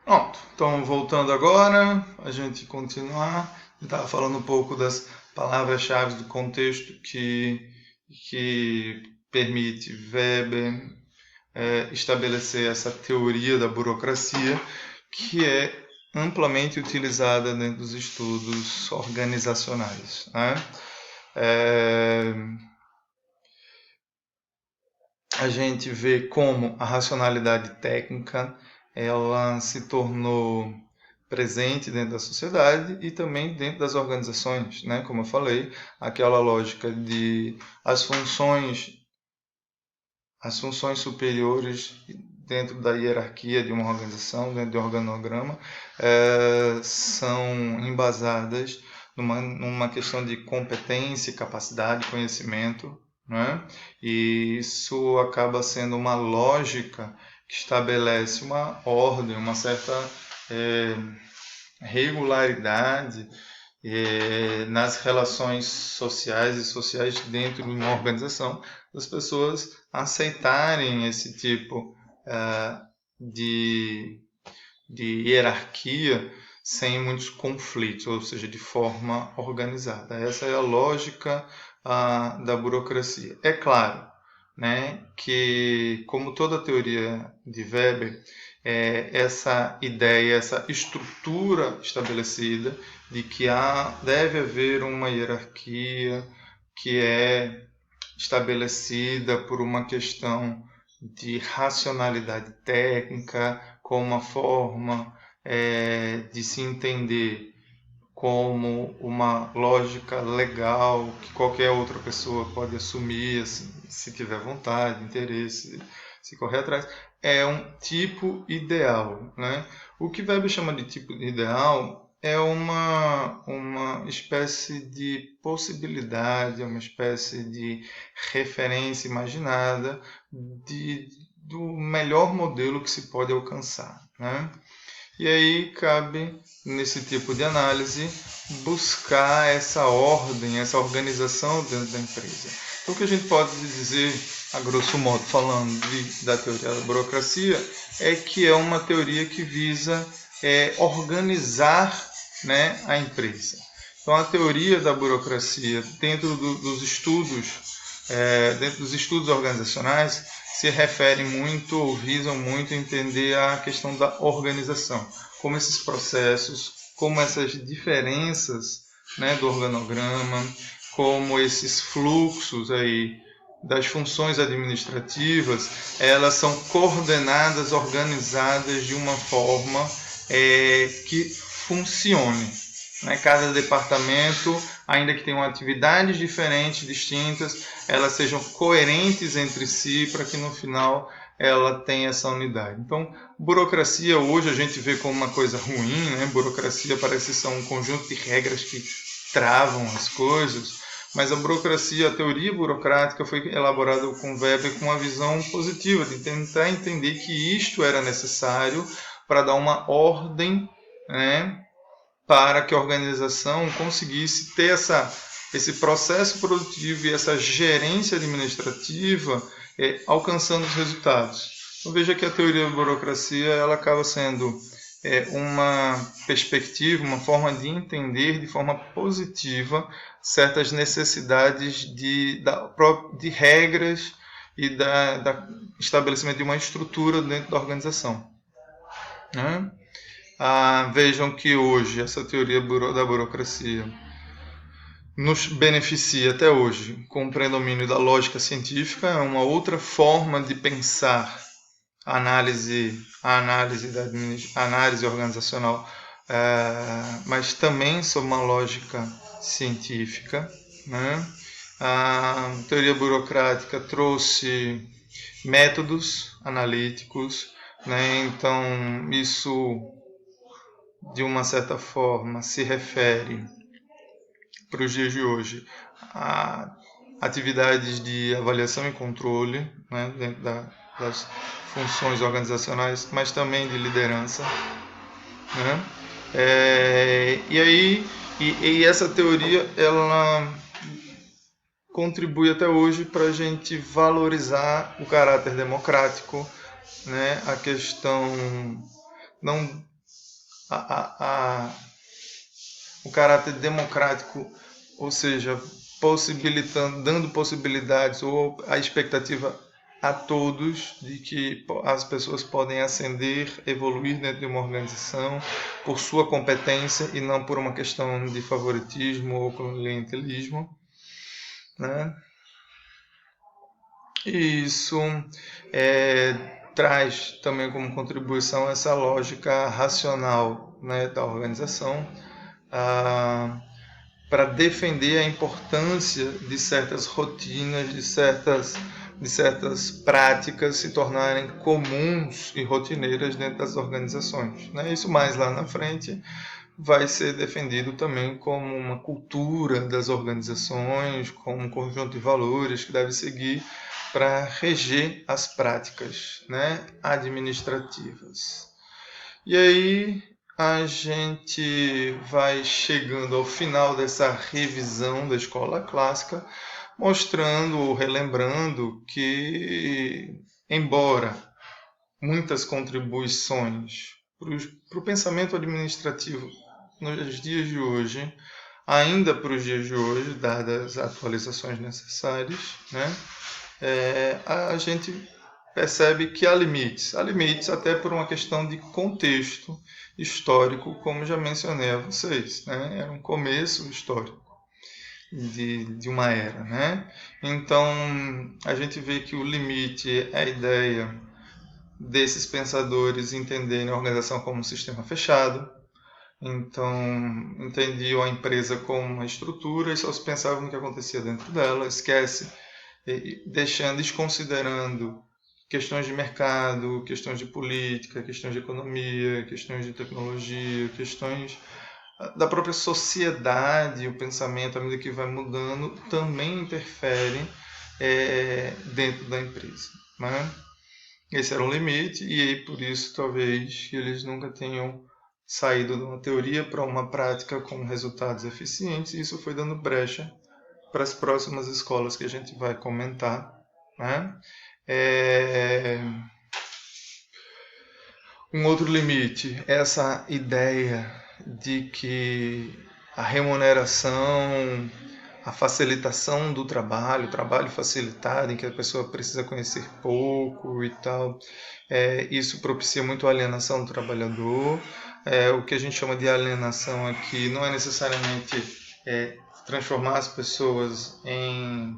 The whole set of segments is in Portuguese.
Pronto, então voltando agora, a gente continuar. Estava falando um pouco das palavras-chave do contexto que permite Weber estabelecer essa teoria da burocracia, que é amplamente utilizada dentro dos estudos organizacionais. Né? É, a gente vê como a racionalidade técnica ela se tornou presente dentro da sociedade e também dentro das organizações, né? Como eu falei, aquela lógica de as funções superiores dentro da hierarquia de uma organização, dentro de um organograma, são embasadas numa questão de competência, capacidade, conhecimento, né? E isso acaba sendo uma lógica que estabelece uma ordem, uma certa regularidade nas relações sociais e sociais dentro de uma organização, das pessoas aceitarem esse tipo de, de hierarquia sem muitos conflitos, ou seja, de forma organizada. Essa é a lógica da burocracia. É claro, né, que, como toda teoria de Weber, essa ideia, essa estrutura estabelecida de que deve haver uma hierarquia que é estabelecida por uma questão de racionalidade técnica, como uma forma de se entender como uma lógica legal que qualquer outra pessoa pode assumir, assim, se tiver vontade, interesse, se correr atrás. É um tipo ideal. Né? O que Weber chama de tipo ideal é uma espécie de possibilidade, uma espécie de referência imaginada do melhor modelo que se pode alcançar. Né? E aí cabe, nesse tipo de análise, buscar essa ordem, essa organização dentro da empresa. Então, o que a gente pode dizer, a grosso modo, falando da teoria da burocracia, é que é uma teoria que visa organizar, né, a empresa. Então, a teoria da burocracia, dentro dos estudos organizacionais, se referem muito ou visam muito entender a questão da organização, como esses processos, como essas diferenças, né, do organograma, como esses fluxos aí das funções administrativas, elas são coordenadas, organizadas de uma forma que funcione. Né? Cada departamento, ainda que tenham atividades diferentes, distintas, elas sejam coerentes entre si para que no final ela tenha essa unidade. Então, burocracia hoje a gente vê como uma coisa ruim, né? Burocracia parece ser um conjunto de regras que travam as coisas, mas a burocracia, a teoria burocrática foi elaborada com Weber com uma visão positiva, de tentar entender que isto era necessário para dar uma ordem, né, para que a organização conseguisse ter esse processo produtivo e essa gerência administrativa alcançando os resultados. Então veja que a teoria da burocracia ela acaba sendo uma perspectiva, uma forma de entender de forma positiva certas necessidades de regras e da estabelecimento de uma estrutura dentro da organização. Né? Vejam que hoje essa teoria da burocracia nos beneficia até hoje com o predomínio da lógica científica, é uma outra forma de pensar a análise organizacional, mas também sob uma lógica científica. Né? A teoria burocrática trouxe métodos analíticos, né? Então isso de uma certa forma se refere para os dias de hoje a atividades de avaliação e controle, né, dentro das funções organizacionais, mas também de liderança. Né? E essa teoria ela contribui até hoje para a gente valorizar o caráter democrático, né, a questão não o caráter democrático, ou seja, dando possibilidades ou a expectativa a todos de que as pessoas podem ascender, evoluir dentro de uma organização por sua competência e não por uma questão de favoritismo ou clientelismo, né? E isso traz também como contribuição essa lógica racional, né, da organização, para defender a importância de certas rotinas, de certas práticas se tornarem comuns e rotineiras dentro das organizações, né? Isso mais lá na frente vai ser defendido também como uma cultura das organizações, como um conjunto de valores que deve seguir para reger as práticas, né, administrativas. E aí a gente vai chegando ao final dessa revisão da escola clássica, mostrando, relembrando que, embora muitas contribuições para o pensamento administrativo nos dias de hoje, ainda para os dias de hoje, dadas as atualizações necessárias, né, a gente percebe que há limites até por uma questão de contexto histórico, como já mencionei a vocês, né? Era um começo histórico de uma era, né? Então a gente vê que o limite é a ideia desses pensadores entenderem a organização como um sistema fechado. Então entendiam a empresa como uma estrutura e só se pensava no que acontecia dentro dela, desconsiderando questões de mercado, questões de política, questões de economia, questões de tecnologia, questões da própria sociedade, o pensamento, à medida que vai mudando, também interfere dentro da empresa, né? Esse era um limite e aí por isso talvez eles nunca tenham saído de uma teoria para uma prática com resultados eficientes e isso foi dando brecha para as próximas escolas que a gente vai comentar, né? Um outro limite, essa ideia de que a remuneração, a facilitação do trabalho, o trabalho facilitado, em que a pessoa precisa conhecer pouco e tal, isso propicia muito a alienação do trabalhador. O que a gente chama de alienação aqui não é necessariamente transformar as pessoas em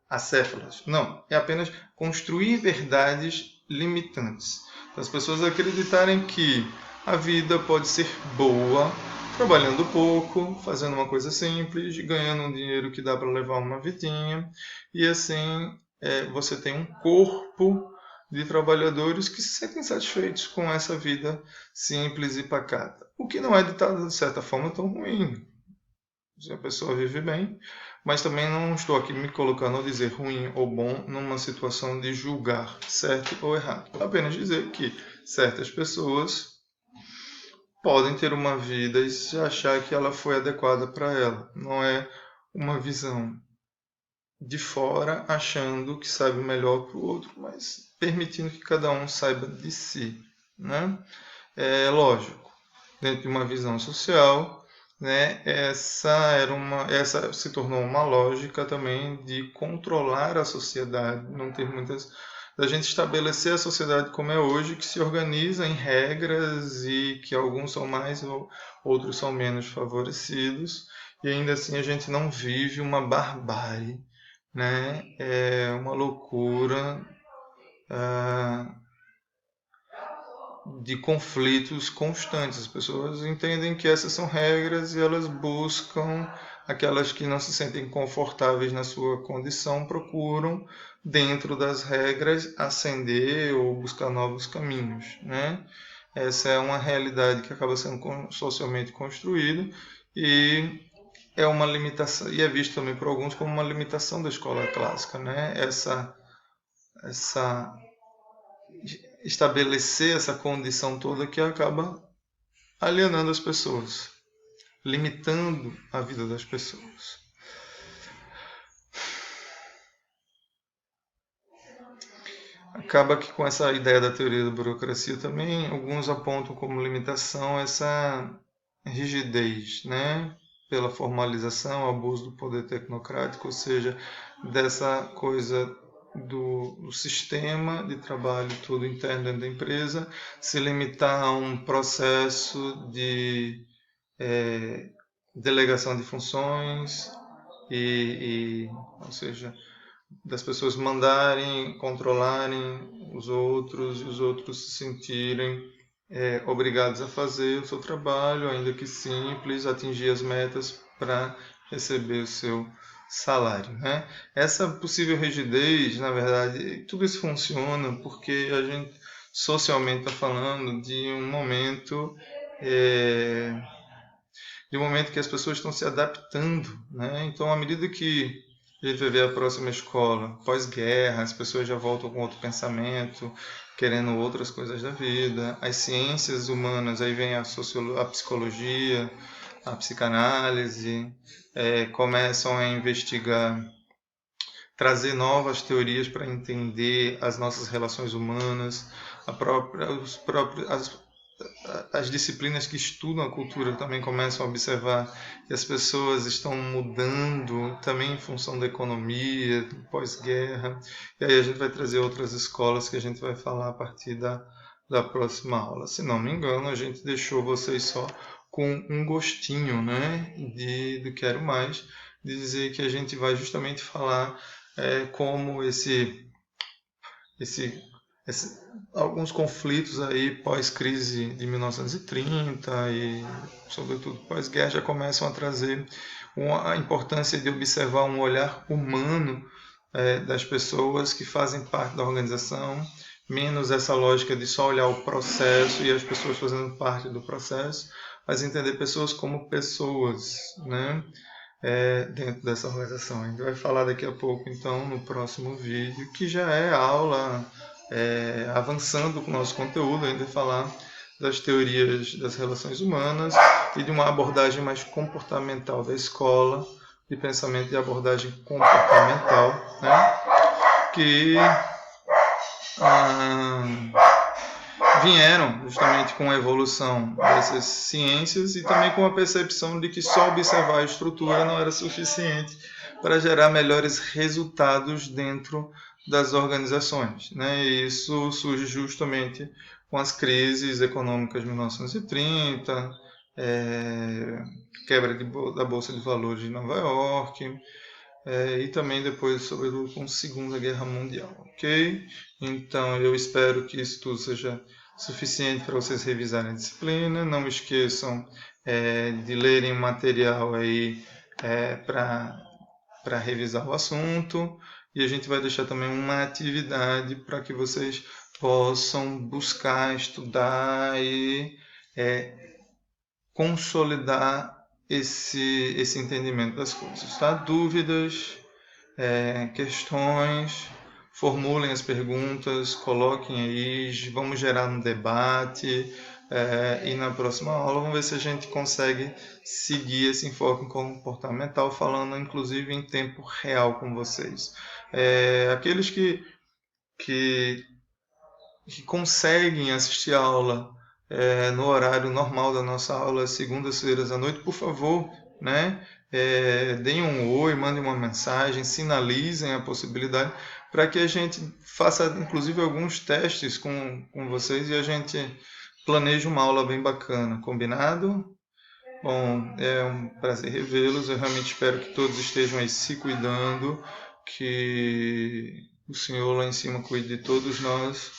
acéfalas. Não, é apenas construir verdades limitantes. As pessoas acreditarem que a vida pode ser boa trabalhando pouco, fazendo uma coisa simples, ganhando um dinheiro que dá para levar uma vidinha, e assim você tem um corpo de trabalhadores que se sentem satisfeitos com essa vida simples e pacata. O que não é, de certa forma, tão ruim. Se a pessoa vive bem, mas também não estou aqui me colocando a dizer ruim ou bom numa situação de julgar certo ou errado. Apenas dizer que certas pessoas podem ter uma vida e se achar que ela foi adequada para ela. Não é uma visão de fora achando que sabe melhor que o outro, mas permitindo que cada um saiba de si, né? É lógico, dentro de uma visão social, né, essa se tornou uma lógica também de controlar a sociedade, não ter muitas da gente estabelecer a sociedade como é hoje, que se organiza em regras e que alguns são mais ou outros são menos favorecidos, e ainda assim a gente não vive uma barbárie, né? É uma loucura de conflitos constantes. As pessoas entendem que essas são regras e elas buscam aquelas que não se sentem confortáveis na sua condição, procuram dentro das regras ascender ou buscar novos caminhos, né? Essa é uma realidade que acaba sendo socialmente construída e é uma limitação e é visto também por alguns como uma limitação da escola clássica, né? Essa estabelecer essa condição toda que acaba alienando as pessoas, limitando a vida das pessoas. acaba que com essa ideia da teoria da burocracia também, alguns apontam como limitação essa rigidez, né? Pela formalização, abuso do poder tecnocrático, ou seja, dessa coisa do sistema de trabalho todo interno dentro da empresa, se limitar a um processo de delegação de funções ou seja, das pessoas mandarem, controlarem os outros e os outros se sentirem obrigados a fazer o seu trabalho, ainda que simples, atingir as metas para receber o seu salário, né? Essa possível rigidez, na verdade, tudo isso funciona porque a gente socialmente está falando de um momento que as pessoas estão se adaptando, né? Então, à medida que a gente vai ver a próxima escola, pós-guerra, as pessoas já voltam com outro pensamento, querendo outras coisas da vida. As ciências humanas, aí vem a psicologia, a psicanálise, começam a investigar, trazer novas teorias para entender as nossas relações humanas, as disciplinas que estudam a cultura também começam a observar que as pessoas estão mudando também em função da economia, do pós-guerra. E aí a gente vai trazer outras escolas que a gente vai falar a partir da próxima aula. Se não me engano, a gente deixou vocês só com um gostinho, né, do Quero Mais, de dizer que a gente vai justamente falar como alguns conflitos aí pós-crise de 1930 e sobretudo pós-guerra já começam a trazer a importância de observar um olhar humano das pessoas que fazem parte da organização, menos essa lógica de só olhar o processo e as pessoas fazendo parte do processo, mas entender pessoas como pessoas, né? Dentro dessa organização. A gente vai falar daqui a pouco, então, no próximo vídeo, que já é aula avançando com o nosso conteúdo, ainda falar das teorias das relações humanas e de uma abordagem mais comportamental da escola, de pensamento de abordagem comportamental, né? Que vieram justamente com a evolução dessas ciências e também com a percepção de que só observar a estrutura não era suficiente para gerar melhores resultados dentro das organizações, né? E isso surge justamente com as crises econômicas de 1930, quebra da Bolsa de Valores de Nova York, e também depois, sobretudo, com a Segunda Guerra Mundial, ok? Então, eu espero que isso tudo seja suficiente para vocês revisarem a disciplina. Não esqueçam de lerem o material aí para revisar o assunto. E a gente vai deixar também uma atividade para que vocês possam buscar, estudar e consolidar esse entendimento das coisas. Tá? Dúvidas, questões, formulem as perguntas, coloquem aí, vamos gerar um debate. E na próxima aula vamos ver se a gente consegue seguir esse enfoque comportamental, falando inclusive em tempo real com vocês. Aqueles que conseguem assistir a aula no horário normal da nossa aula, segundas-feiras à noite, por favor, né? Deem um oi, mandem uma mensagem, sinalizem a possibilidade para que a gente faça, inclusive, alguns testes com vocês e a gente planeje uma aula bem bacana, combinado? Bom, é um prazer revê-los, eu realmente espero que todos estejam aí se cuidando, que o Senhor lá em cima cuide de todos nós.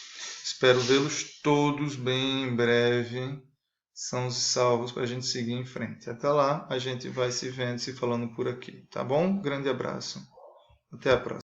Espero vê-los todos bem em breve, sãos e salvos, para a gente seguir em frente. Até lá, a gente vai se vendo, se falando por aqui, tá bom? Grande abraço. Até a próxima.